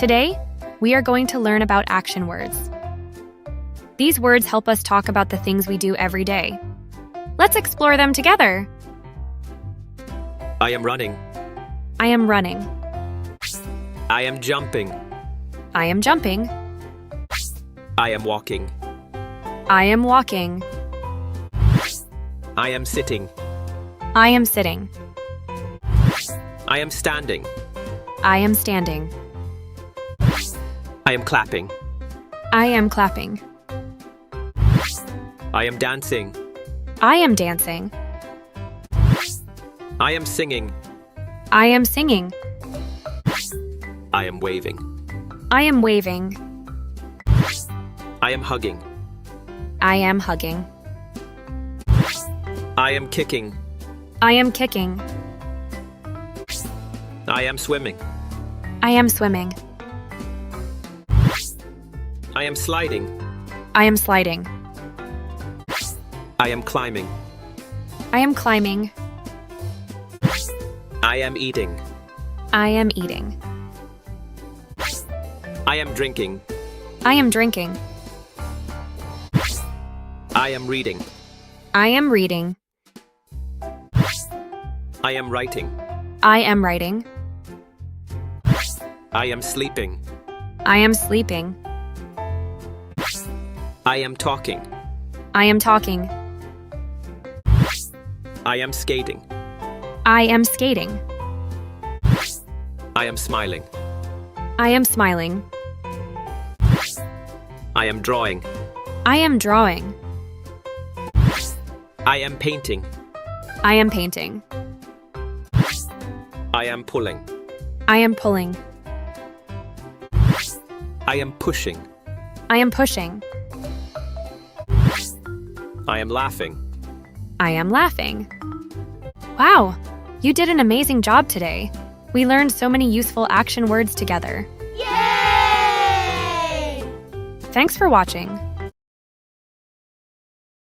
Today, we are going to learn about action words. These words help us talk about the things we do every day. Let's explore them together. I am running. I am running. I am jumping. I am jumping. I am walking. I am walking. I am sitting. I am sitting. I am standing. I am standing. I am clapping. I am clapping. I am dancing. I am dancing. I am singing. I am singing. I am waving. I am waving. I am hugging. I am hugging. I am kicking. I am kicking. I am swimming. I am swimming. I am sliding. I am sliding. I am climbing. I am climbing. I am eating. I am eating. I am drinking. I am drinking. I am reading. I am reading. I am writing. I am writing. I am sleeping. I am sleeping. I am talking. I am talking. I am skating. I am skating. I am smiling. I am smiling. I am drawing. I am drawing. I am painting. I am painting. I am pulling. I am pulling. I am pushing. I am pushing. I am laughing. I am laughing. Wow, you did an amazing job today. We learned so many useful action words together. Yay! Thanks for watching.